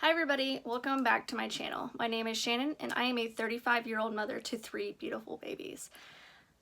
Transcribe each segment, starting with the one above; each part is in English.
Hi everybody, welcome back to my channel. My name is Shannon and I am a 35-year-old mother to 3 beautiful babies.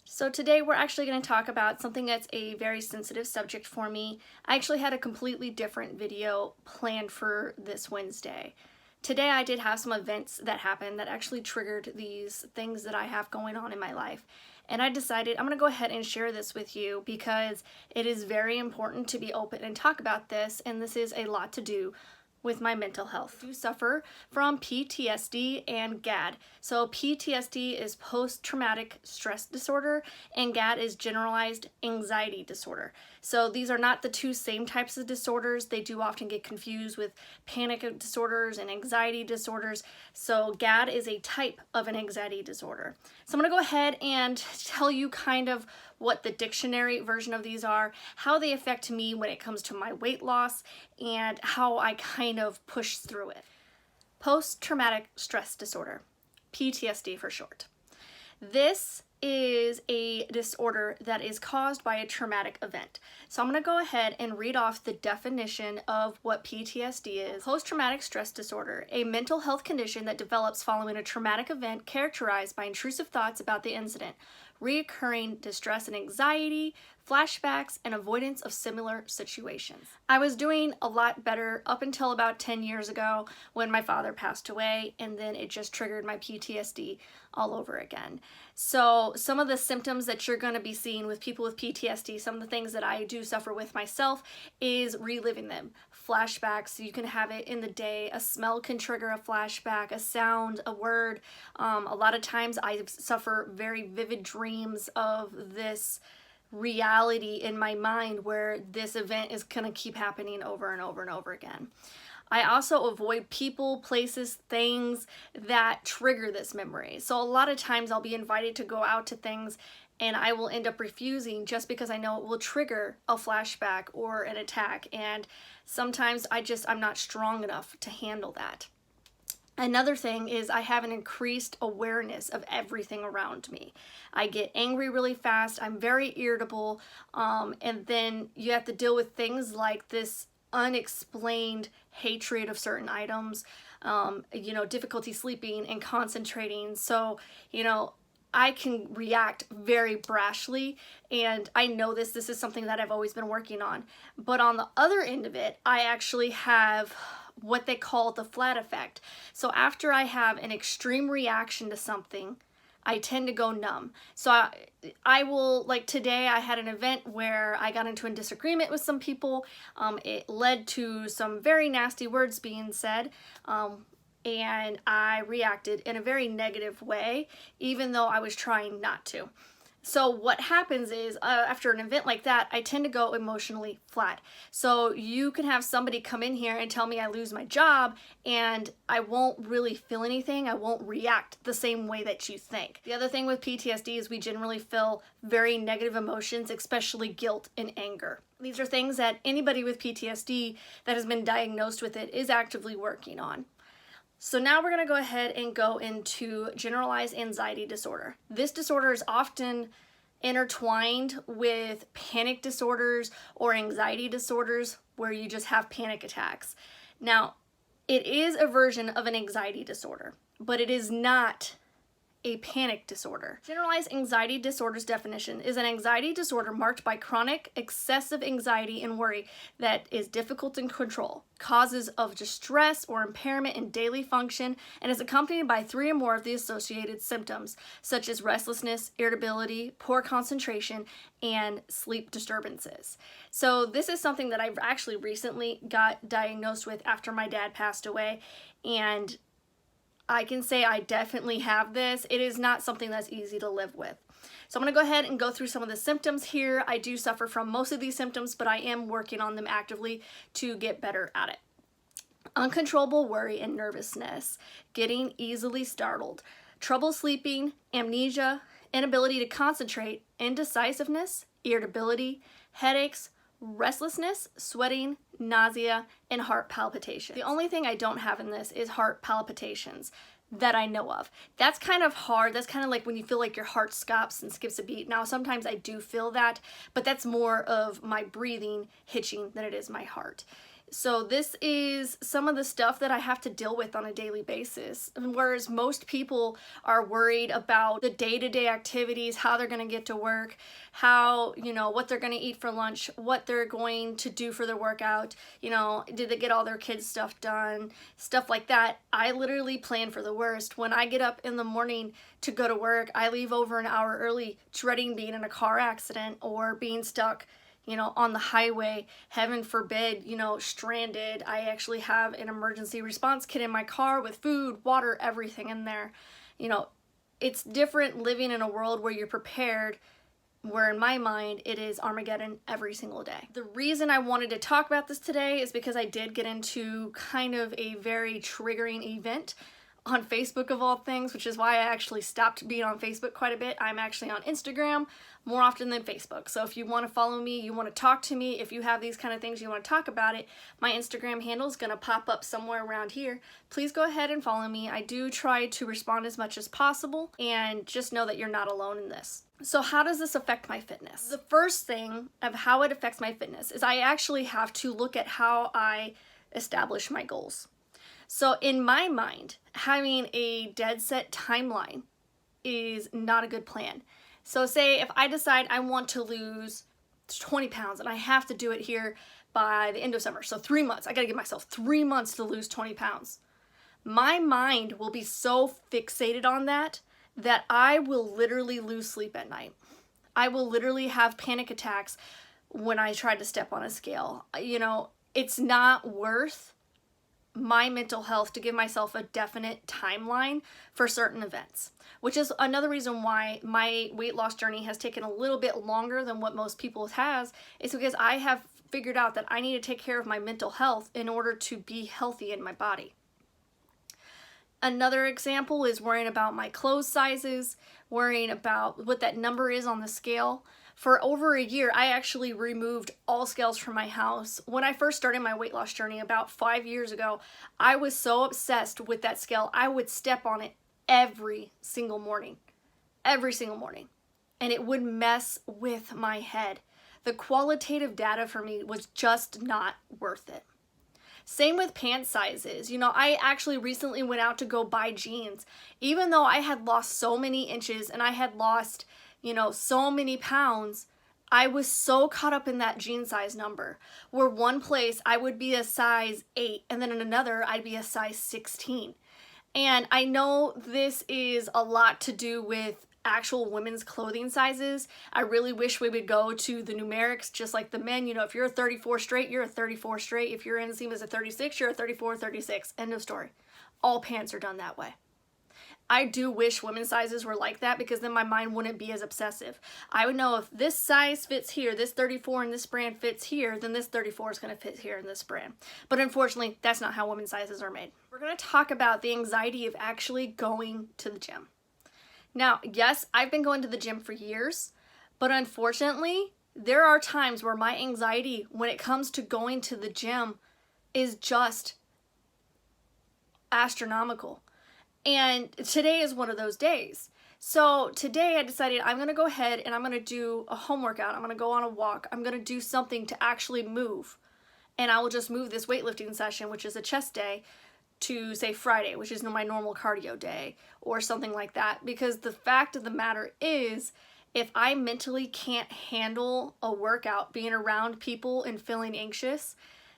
So today we're actually going to talk about something that's a very sensitive subject for me. I actually had a completely different video planned for this Wednesday. Today I did have some events that happened that actually triggered these things that I have going on in my life. And I decided I'm going to go ahead and share this with you because it is very important to be open and talk about this, and this is a lot to do with my mental health. I do suffer from PTSD and GAD. So PTSD is post-traumatic stress disorder and GAD is generalized anxiety disorder. So these are not the two same types of disorders. They do often get confused with panic disorders and anxiety disorders. So GAD is a type of an anxiety disorder. So I'm going to go ahead and tell you kind of what the dictionary version of these are, how they affect me when it comes to my weight loss, and how I kind of push through it. Post-traumatic stress disorder, PTSD for short. This is a disorder that is caused by a traumatic event. So I'm going to go ahead and read off the definition of what PTSD is. Post-traumatic stress disorder, a mental health condition that develops following a traumatic event characterized by intrusive thoughts about the incident, reoccurring distress and anxiety, flashbacks, and avoidance of similar situations. I was doing a lot better up until about 10 years ago when my father passed away, and then it just triggered my PTSD all over again. So some of the symptoms that you're going to be seeing with people with PTSD, some of the things that I do suffer with myself, is reliving them. Flashbacks, you can have it in the day. A smell can trigger a flashback, a sound, a word. A lot of times I suffer very vivid dreams of this reality in my mind where this event is going to keep happening over and over and over again. I also avoid people, places, things that trigger this memory. So a lot of times I'll be invited to go out to things and I will end up refusing just because I know it will trigger a flashback or an attack. And sometimes I'm not strong enough to handle that. Another thing is I have an increased awareness of everything around me. I get angry really fast, I'm very irritable, and then you have to deal with things like this unexplained hatred of certain items, difficulty sleeping and concentrating. So, I can react very brashly, and I know this is something that I've always been working on. But on the other end of it, I actually have what they call the flat effect. So after I have an extreme reaction to something, I tend to go numb. So I will, like today I had an event where I got into a disagreement with some people. It led to some very nasty words being said. And I reacted in a very negative way, even though I was trying not to. So what happens is, after an event like that, I tend to go emotionally flat. So you can have somebody come in here and tell me I lose my job, and I won't really feel anything. I won't react the same way that you think. The other thing with PTSD is we generally feel very negative emotions, especially guilt and anger. These are things that anybody with PTSD that has been diagnosed with it is actively working on. So now we're going to go ahead and go into generalized anxiety disorder. This disorder is often intertwined with panic disorders or anxiety disorders where you just have panic attacks. Now, it is a version of an anxiety disorder, but it is not a panic disorder. Generalized anxiety disorder's definition is an anxiety disorder marked by chronic excessive anxiety and worry that is difficult to control, causes of distress or impairment in daily function, and is accompanied by 3 or more of the associated symptoms, such as restlessness, irritability, poor concentration, and sleep disturbances. So this is something that I've actually recently got diagnosed with after my dad passed away, and I can say I definitely have this. It is not something that's easy to live with. So I'm going to go ahead and go through some of the symptoms here. I do suffer from most of these symptoms, but I am working on them actively to get better at it. Uncontrollable worry and nervousness, getting easily startled, trouble sleeping, amnesia, inability to concentrate, indecisiveness, irritability, headaches, restlessness, sweating, nausea, and heart palpitation. The only thing I don't have in this is heart palpitations that I know of. That's kind of hard. That's kind of like when you feel like your heart stops and skips a beat. Now, sometimes I do feel that, but that's more of my breathing hitching than it is my heart. So this is some of the stuff that I have to deal with on a daily basis. Whereas most people are worried about the day-to-day activities, how they're going to get to work, how, what they're going to eat for lunch, what they're going to do for their workout, did they get all their kids' stuff done, stuff like that. I literally plan for the worst. When I get up in the morning to go to work, I leave over an hour early, dreading being in a car accident or being stuck on the highway, heaven forbid, stranded. I actually have an emergency response kit in my car with food, water, everything in there. It's different living in a world where you're prepared, where in my mind, it is Armageddon every single day. The reason I wanted to talk about this today is because I did get into kind of a very triggering event on Facebook of all things, which is why I actually stopped being on Facebook quite a bit. I'm actually on Instagram more often than Facebook. So if you want to follow me, you want to talk to me, if you have these kind of things, you want to talk about it, my Instagram handle is going to pop up somewhere around here. Please go ahead and follow me. I do try to respond as much as possible, and just know that you're not alone in this. So how does this affect my fitness? The first thing of how it affects my fitness is I actually have to look at how I establish my goals. So in my mind, having a dead set timeline is not a good plan. So say if I decide I want to lose 20 pounds and I have to do it here by the end of summer, so 3 months, I gotta give myself 3 months to lose 20 pounds. My mind will be so fixated on that I will literally lose sleep at night. I will literally have panic attacks when I try to step on a scale. It's not worth my mental health to give myself a definite timeline for certain events, which is another reason why my weight loss journey has taken a little bit longer than what most people's has, is because I have figured out that I need to take care of my mental health in order to be healthy in my body. Another example is worrying about my clothes sizes, worrying about what that number is on the scale. For over a year, I actually removed all scales from my house. When I first started my weight loss journey about 5 years ago, I was so obsessed with that scale, I would step on it every single morning, and it would mess with my head. The qualitative data for me was just not worth it. Same with pant sizes. I actually recently went out to go buy jeans. Even though I had lost so many inches and I had lost so many pounds, I was so caught up in that jean size number, where one place I would be a size 8 and then in another I'd be a size 16. And I know this is a lot to do with actual women's clothing sizes. I really wish we would go to the numerics just like the men. If you're a 34 straight, you're a 34 straight. If your inseam is a 36, you're a 34, 36. End of story. All pants are done that way. I do wish women's sizes were like that, because then my mind wouldn't be as obsessive. I would know if this size fits here, this 34 in this brand fits here, then this 34 is going to fit here in this brand. But unfortunately, that's not how women's sizes are made. We're going to talk about the anxiety of actually going to the gym. Now, yes, I've been going to the gym for years, but unfortunately, there are times where my anxiety when it comes to going to the gym is just astronomical. And today is one of those days. So today I decided I'm going to go ahead and I'm going to do a home workout. I'm going to go on a walk. I'm going to do something to actually move. And I will just move this weightlifting session, which is a chest day, to say Friday, which is my normal cardio day, or something like that. Because the fact of the matter is, if I mentally can't handle a workout, being around people and feeling anxious,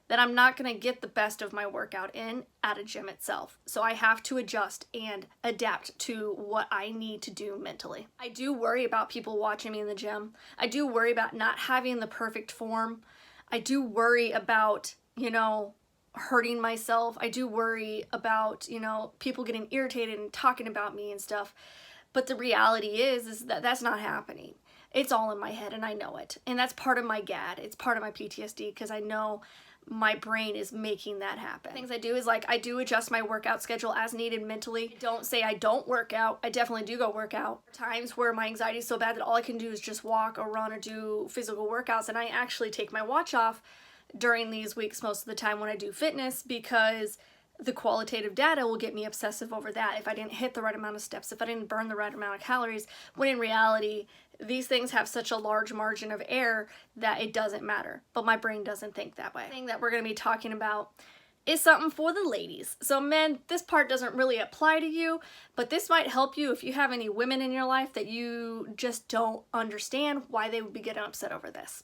then I'm not going to get the best of my workout in at a gym itself. So I have to adjust and adapt to what I need to do mentally. I do worry about people watching me in the gym. I do worry about not having the perfect form. I do worry about, hurting myself. I do worry about, people getting irritated and talking about me and stuff. But the reality is that that's not happening. It's all in my head and I know it. And that's part of my GAD. It's part of my PTSD, because I know my brain is making that happen. Things I do is I do adjust my workout schedule as needed mentally. Don't say I don't work out. I definitely do go work out. Times where my anxiety is so bad that all I can do is just walk or run or do physical workouts, and I actually take my watch off during these weeks most of the time when I do fitness, because the qualitative data will get me obsessive over that. If I didn't hit the right amount of steps, if I didn't burn the right amount of calories, when in reality, these things have such a large margin of error that it doesn't matter. But my brain doesn't think that way. The thing that we're going to be talking about is something for the ladies. So men, this part doesn't really apply to you, but this might help you if you have any women in your life that you just don't understand why they would be getting upset over this.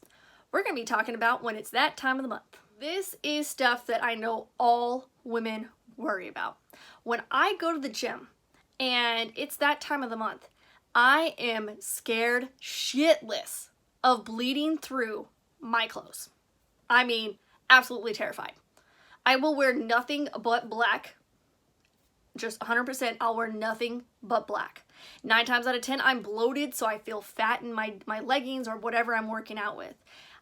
We're going to be talking about when it's that time of the month. This is stuff that I know all women worry about. When I go to the gym and it's that time of the month, I am scared shitless of bleeding through my clothes. I mean, absolutely terrified. I will wear nothing but black. Just 100%, I'll wear nothing but black. 9 times out of 10, I'm bloated, so I feel fat in my leggings or whatever I'm working out with.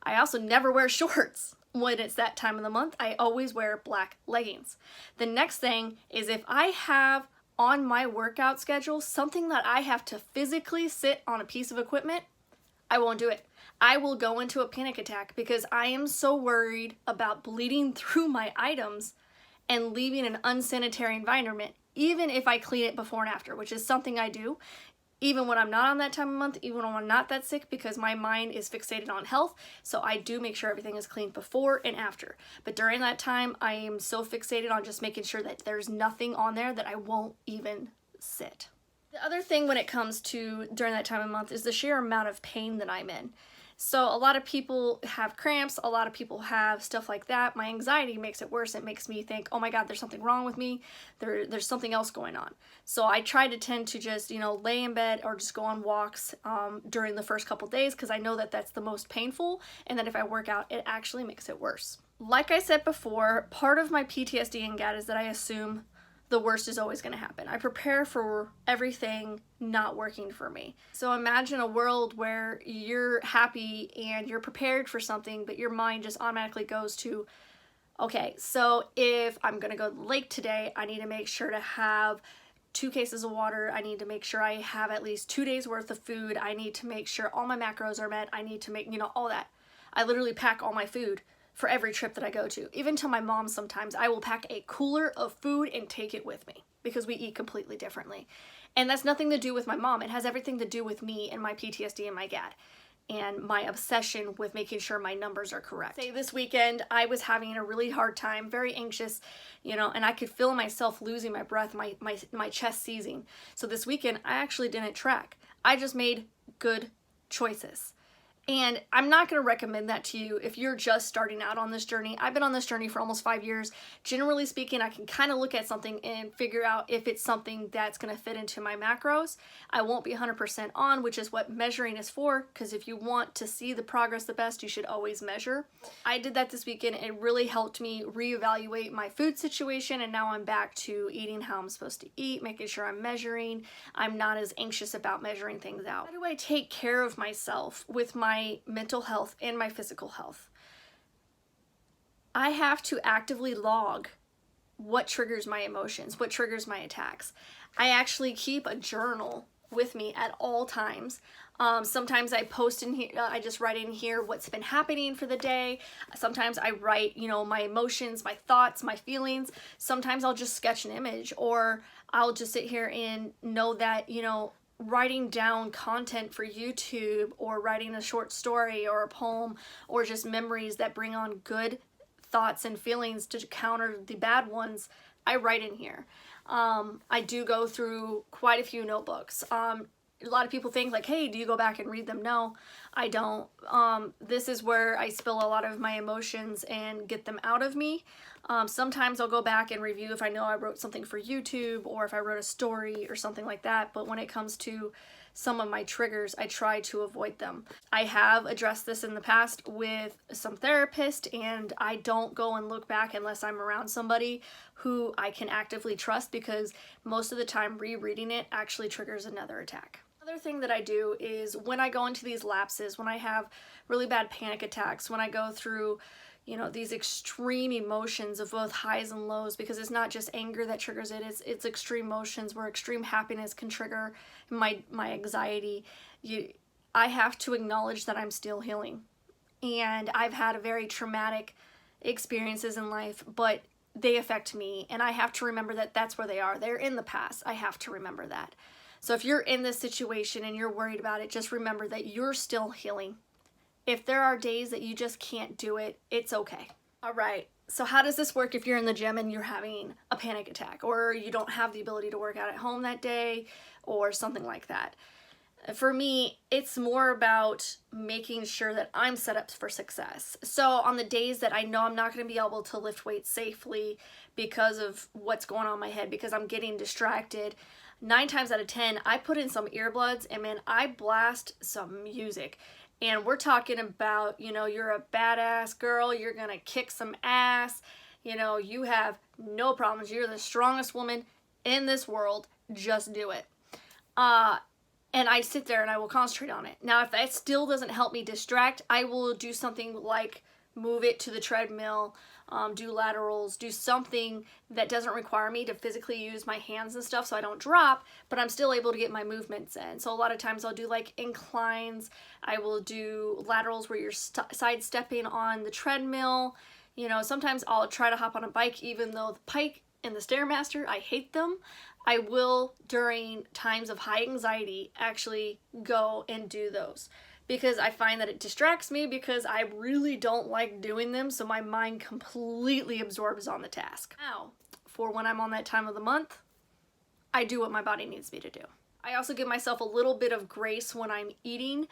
I also never wear shorts when it's that time of the month. I always wear black leggings. The next thing is if I have on my workout schedule something that I have to physically sit on a piece of equipment, I won't do it. I will go into a panic attack because I am so worried about bleeding through my items and leaving an unsanitary environment, even if I clean it before and after, which is something I do, even when I'm not on that time of month, even when I'm not that sick, because my mind is fixated on health. So I do make sure everything is clean before and after. But during that time, I am so fixated on just making sure that there's nothing on there that I won't even sit. The other thing when it comes to during that time of month is the sheer amount of pain that I'm in. So a lot of people have cramps, a lot of people have stuff like that. My anxiety makes it worse. It makes me think, oh my God, there's something wrong with me. There's something else going on. So I try to tend to just, lay in bed or just go on walks during the first couple days because I know that that's the most painful, and that if I work out, it actually makes it worse. Like I said before, part of my PTSD and GAD is that I assume the worst is always going to happen. I prepare for everything not working for me. So imagine a world where you're happy and you're prepared for something, but your mind just automatically goes to, okay, so if I'm going to go to the lake today, I need to make sure to have 2 cases of water. I need to make sure I have at least 2 days worth of food. I need to make sure all my macros are met. I need to make, all that. I literally pack all my food for every trip that I go to. Even to my mom sometimes, I will pack a cooler of food and take it with me because we eat completely differently. And that's nothing to do with my mom. It has everything to do with me and my PTSD and my GAD and my obsession with making sure my numbers are correct. Say this weekend, I was having a really hard time, very anxious, and I could feel myself losing my breath, my chest seizing. So this weekend, I actually didn't track. I just made good choices. And I'm not going to recommend that to you if you're just starting out on this journey. I've been on this journey for almost 5 years. Generally speaking, I can kind of look at something and figure out if it's something that's going to fit into my macros. I won't be 100% on, which is what measuring is for, because if you want to see the progress the best, you should always measure. I did that this weekend. It really helped me reevaluate my food situation, and now I'm back to eating how I'm supposed to eat, making sure I'm measuring. I'm not as anxious about measuring things out. How do I take care of myself with my mental health and my physical health? I have to actively log what triggers my emotions, what triggers my attacks. I actually keep a journal with me at all times. Sometimes I post in here, I just write in here what's been happening for the day. Sometimes I write, my emotions, my thoughts, my feelings. Sometimes I'll just sketch an image, or I'll just sit here and know that, writing down content for YouTube or writing a short story or a poem or just memories that bring on good thoughts and feelings to counter the bad ones, I write in here. I do go through quite a few notebooks. A lot of people think like, hey, do you go back and read them? No, I don't. This is where I spill a lot of my emotions and get them out of me. Sometimes I'll go back and review if I know I wrote something for YouTube or if I wrote a story or something like that. But when it comes to some of my triggers, I try to avoid them. I have addressed this in the past with some therapist, and I don't go and look back unless I'm around somebody who I can actively trust, because most of the time rereading it actually triggers another attack. Another thing that I do is when I go into these lapses, when I have really bad panic attacks, when I go through these extreme emotions of both highs and lows, because it's not just anger that triggers it, it's extreme emotions where extreme happiness can trigger my anxiety. I have to acknowledge that I'm still healing, and I've had a very traumatic experiences in life, but they affect me, and I have to remember that that's where they are. They're in the past. I have to remember that. So if you're in this situation and you're worried about it, just remember that you're still healing. If there are days that you just can't do it, it's okay. All right, so how does this work if you're in the gym and you're having a panic attack, or you don't have the ability to work out at home that day, or something like that? For me, it's more about making sure that I'm set up for success. So on the days that I know I'm not going to be able to lift weights safely because of what's going on in my head, because I'm getting distracted, 9 times out of 10, I put in some earbuds and man, I blast some music. And we're talking about, you're a badass girl, you're gonna kick some ass, you have no problems, you're the strongest woman in this world, just do it. And I sit there and I will concentrate on it. Now, if that still doesn't help me distract, I will do something like move it to the treadmill, do laterals, do something that doesn't require me to physically use my hands and stuff so I don't drop, but I'm still able to get my movements in. So a lot of times I'll do like inclines, I will do laterals where you're sidestepping on the treadmill. Sometimes I'll try to hop on a bike even though the bike and the Stairmaster, I hate them. I will, during times of high anxiety, actually go and do those, because I find that it distracts me because I really don't like doing them, so my mind completely absorbs on the task. Now, for when I'm on that time of the month, I do what my body needs me to do. I also give myself a little bit of grace when I'm eating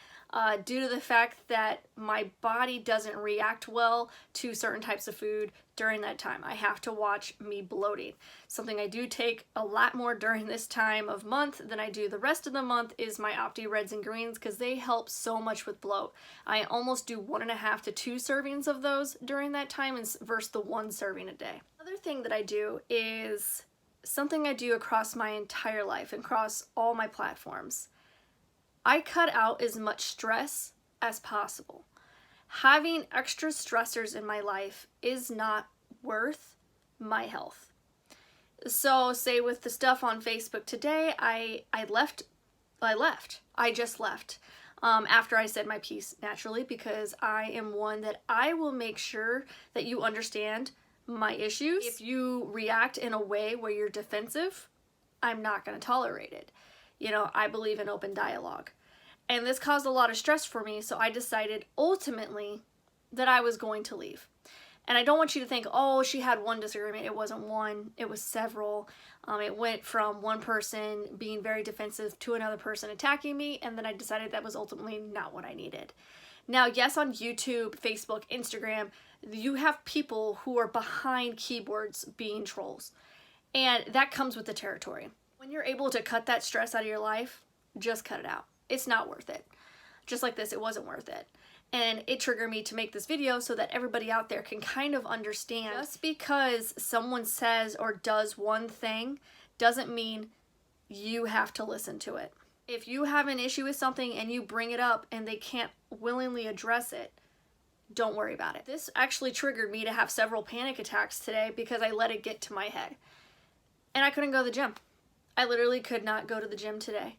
due to the fact that my body doesn't react well to certain types of food during that time. I have to watch me bloating. Something I do take a lot more during this time of month than I do the rest of the month is my Opti Reds and Greens, because they help so much with bloat. I almost do 1.5 to 2 servings of those during that time versus the 1 serving a day. Another thing that I do is something I do across my entire life and across all my platforms. I cut out as much stress as possible. Having extra stressors in my life is not worth my health. So say with the stuff on Facebook today, I just left after I said my piece, naturally, because I am one that I will make sure that you understand my issues. If you react in a way where you're defensive, I'm not going to tolerate it. I believe in open dialogue. And this caused a lot of stress for me, so I decided ultimately that I was going to leave. And I don't want you to think, oh, she had one disagreement. It wasn't one, it was several. It went from one person being very defensive to another person attacking me, and then I decided that was ultimately not what I needed. Now, yes, on YouTube, Facebook, Instagram, you have people who are behind keyboards being trolls. And that comes with the territory. When you're able to cut that stress out of your life, just cut it out. It's not worth it. Just like this, it wasn't worth it. And it triggered me to make this video so that everybody out there can kind of understand. Just because someone says or does one thing doesn't mean you have to listen to it. If you have an issue with something and you bring it up and they can't willingly address it, don't worry about it. This actually triggered me to have several panic attacks today because I let it get to my head. And I couldn't go to the gym. I literally could not go to the gym today.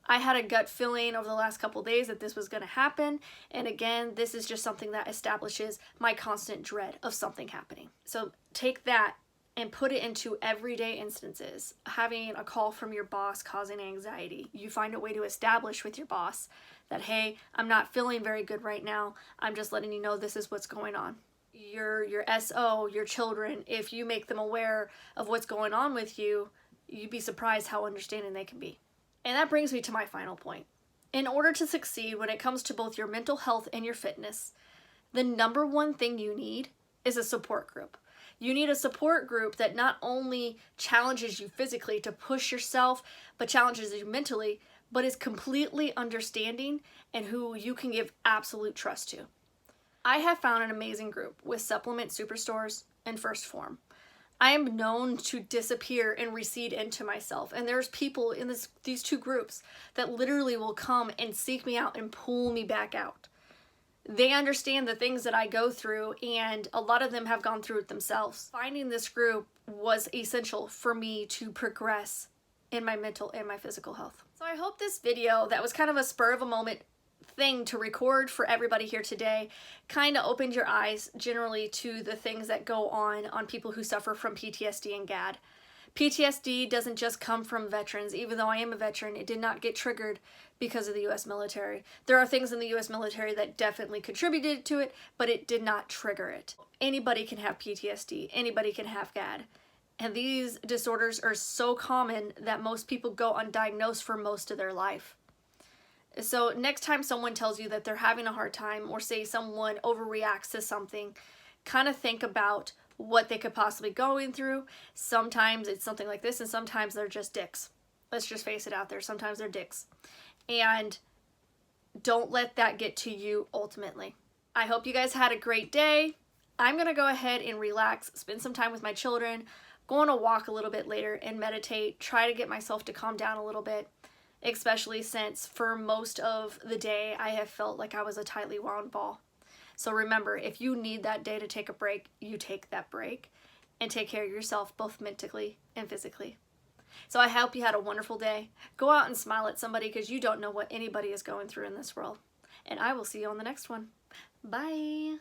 I had a gut feeling over the last couple days that this was going to happen. And again, this is just something that establishes my constant dread of something happening. So take that and put it into everyday instances. Having a call from your boss causing anxiety. You find a way to establish with your boss that, hey, I'm not feeling very good right now. I'm just letting you know this is what's going on. Your SO, your children, if you make them aware of what's going on with you, you'd be surprised how understanding they can be. And that brings me to my final point. In order to succeed when it comes to both your mental health and your fitness, the number one thing you need is a support group. You need a support group that not only challenges you physically to push yourself, but challenges you mentally, but is completely understanding and who you can give absolute trust to. I have found an amazing group with Supplement Superstores and First Form. I am known to disappear and recede into myself, and there's people in these two groups that literally will come and seek me out and pull me back out. They understand the things that I go through, and a lot of them have gone through it themselves. Finding this group was essential for me to progress in my mental and my physical health. So I hope this video, that was kind of a spur of a moment thing to record for everybody here today, kind of opened your eyes generally to the things that go on people who suffer from PTSD and GAD. PTSD doesn't just come from veterans. Even though I am a veteran, it did not get triggered because of the US military. There are things in the US military that definitely contributed to it, but it did not trigger it. Anybody can have PTSD. Anybody can have GAD. And these disorders are so common that most people go undiagnosed for most of their life. So next time someone tells you that they're having a hard time, or say someone overreacts to something, kind of think about what they could possibly be going through. Sometimes it's something like this, and sometimes they're just dicks. Let's just face it out there. Sometimes they're dicks. And don't let that get to you ultimately. I hope you guys had a great day. I'm going to go ahead and relax, spend some time with my children, go on a walk a little bit later and meditate, try to get myself to calm down a little bit, especially since for most of the day I have felt like I was a tightly wound ball. So remember, if you need that day to take a break, you take that break and take care of yourself both mentally and physically. So I hope you had a wonderful day. Go out and smile at somebody, because you don't know what anybody is going through in this world. And I will see you on the next one. Bye.